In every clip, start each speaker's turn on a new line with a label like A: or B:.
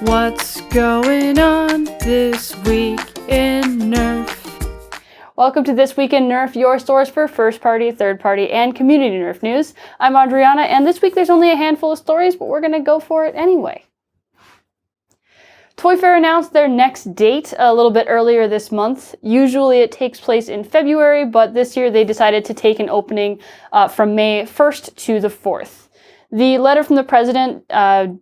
A: What's going on this week in Nerf?
B: Welcome to This Week in Nerf, your source for first-party, third-party, and community Nerf news. I'm Adriana, and this week there's only a handful of stories, but we're going to go for it anyway. Toy Fair announced their next date a little bit earlier this month. Usually it takes place in February, but this year they decided to take an opening from May 1st to the 4th. The letter from the president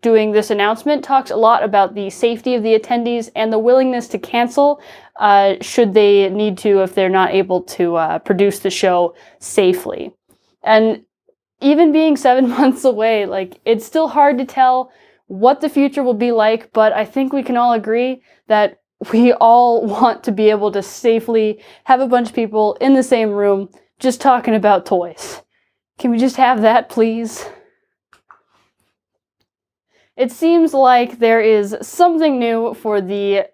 B: doing this announcement talks a lot about the safety of the attendees and the willingness to cancel should they need to if they're not able to produce the show safely. And even being 7 months away, it's still hard to tell what the future will be like, but I think we can all agree that we all want to be able to safely have a bunch of people in the same room just talking about toys. Can we just have that, please? It seems like there is something new for the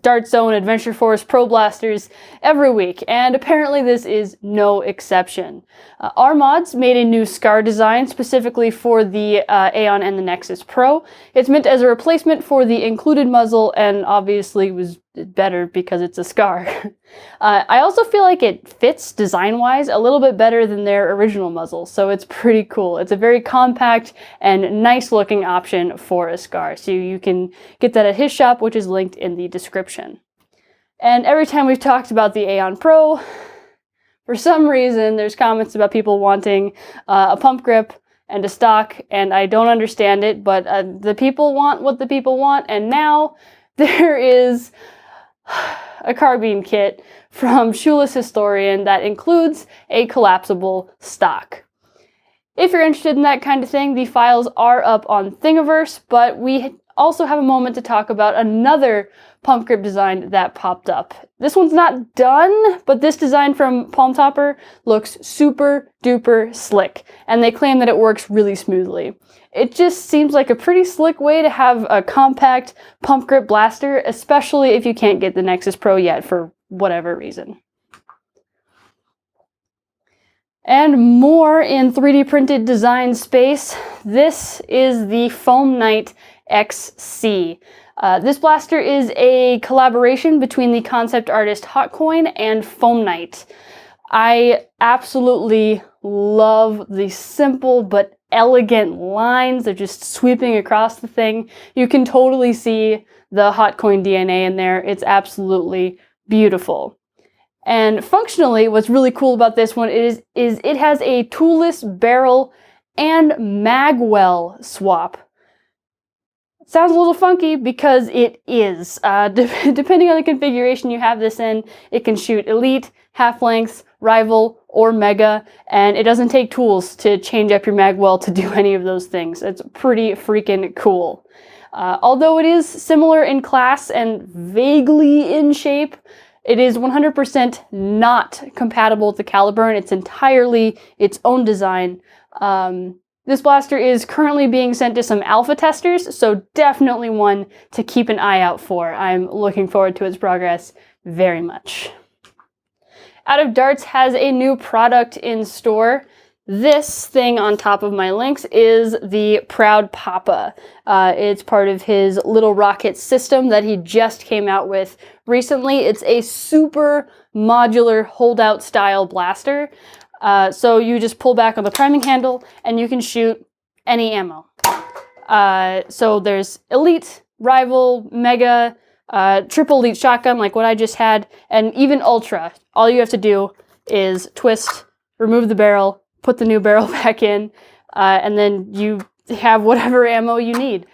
B: Dart Zone Adventure Force Pro Blasters every week, and apparently this is no exception. Our mods made a new SCAR design specifically for the Aeon and the Nexus Pro. It's meant as a replacement for the included muzzle, and obviously was better because it's a SCAR. I also feel like it fits design-wise a little bit better than their original muzzle, so it's pretty cool. It's a very compact and nice-looking option for a SCAR, so you can get that at his shop, which is linked in the description. And every time we've talked about the Aeon Pro, for some reason there's comments about people wanting a pump grip and a stock, and I don't understand it, but the people want what the people want, and now there is a carbine kit from Shoeless Historian that includes a collapsible stock. If you're interested in that kind of thing, the files are up on Thingiverse, but we also have a moment to talk about another pump grip design that popped up. This one's not done, but this design from Palm Topper looks super duper slick, and they claim that it works really smoothly. It just seems like a pretty slick way to have a compact pump grip blaster, especially if you can't get the Nexus Pro yet for whatever reason. And more in 3D printed design space, this is the Foam Knight XC. This blaster is a collaboration between the concept artist Hotcoin and Foam Knight. I absolutely love the simple but elegant lines. They're just sweeping across the thing. You can totally see the Hotcoin DNA in there. It's absolutely beautiful. And functionally, what's really cool about this one is it has a toolless barrel and magwell swap. Sounds a little funky because it is. Depending on the configuration you have this in, it can shoot Elite, Half-Length, Rival, or Mega, and it doesn't take tools to change up your magwell to do any of those things. It's pretty freaking cool. Although it is similar in class and vaguely in shape, it is 100% not compatible with the caliber, and it's entirely its own design. This blaster is currently being sent to some alpha testers, so definitely one to keep an eye out for. I'm looking forward to its progress very much. Out of Darts has a new product in store. This thing on top of my links is the Proud Papa. It's part of his Little Rocket system that he just came out with recently. It's a super modular holdout style blaster. So you just pull back on the priming handle and you can shoot any ammo. So there's Elite, Rival, Mega, Triple Elite Shotgun like what I just had, and even Ultra. All you have to do is twist, remove the barrel, put the new barrel back in, and then you have whatever ammo you need.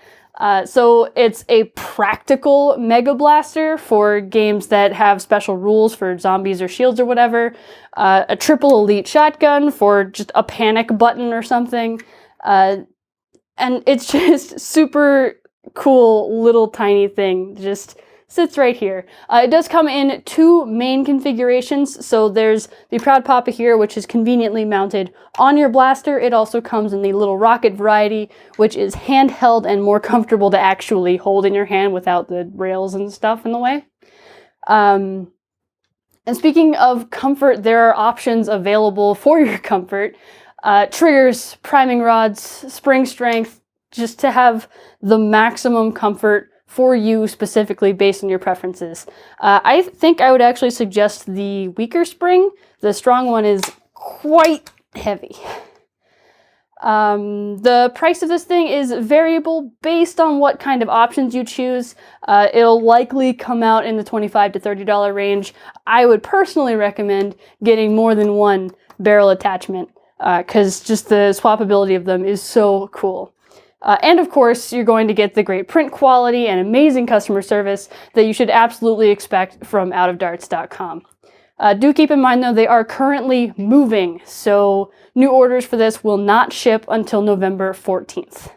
B: So it's a practical Mega Blaster for games that have special rules for zombies or shields or whatever. A Triple Elite Shotgun for just a panic button or something. And it's just super cool little tiny thing. Just sits right here. It does come in two main configurations. So there's the Proud Papa here, which is conveniently mounted on your blaster. It also comes in the Little Rocket variety, which is handheld and more comfortable to actually hold in your hand without the rails and stuff in the way. And speaking of comfort, there are options available for your comfort. Triggers, priming rods, spring strength, just to have the maximum comfort for you specifically based on your preferences. I think I would actually suggest the weaker spring. The strong one is quite heavy. The price of this thing is variable based on what kind of options you choose. It'll likely come out in the $25 to $30 range. I would personally recommend getting more than one barrel attachment because just the swappability of them is so cool. And of course, you're going to get the great print quality and amazing customer service that you should absolutely expect from outofdarts.com. Do keep in mind though, they are currently moving, so new orders for this will not ship until November 14th.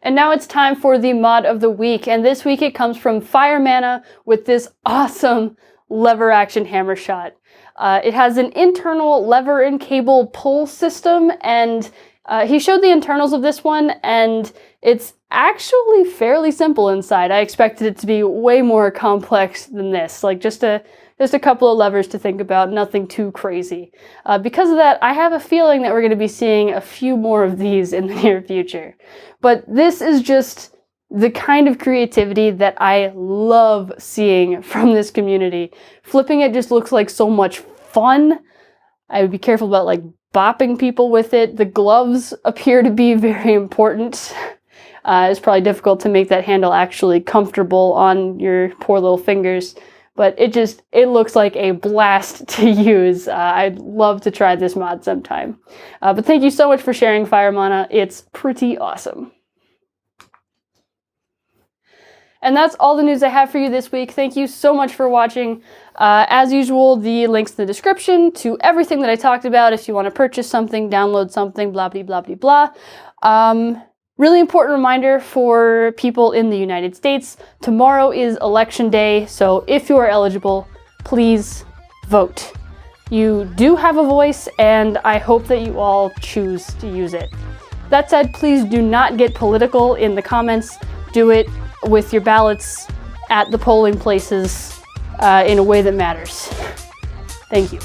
B: And now it's time for the mod of the week, and this week it comes from Fire Mana with this awesome lever action hammer shot. It has an internal lever and cable pull system, and he showed the internals of this one, and it's actually fairly simple inside. I expected it to be way more complex than this, like just a couple of levers to think about, nothing too crazy. Because of that, I have a feeling that we're going to be seeing a few more of these in the near future. But this is just the kind of creativity that I love seeing from this community. Flipping it just looks like so much fun. I would be careful about like bopping people with it. The gloves appear to be very important. It's probably difficult to make that handle actually comfortable on your poor little fingers, but it looks like a blast to use. I'd love to try this mod sometime. But thank you so much for sharing, Fire Mana. It's pretty awesome. And that's all the news I have for you this week. Thank you so much for watching. As usual, the links in the description to everything that I talked about if you want to purchase something, download something, blah, blah, blah, blah, blah. Really important reminder for people in the United States, tomorrow is election day, so if you are eligible, please vote. You do have a voice, and I hope that you all choose to use it. That said, please do not get political in the comments. Do it with your ballots at the polling places in a way that matters. Thank you.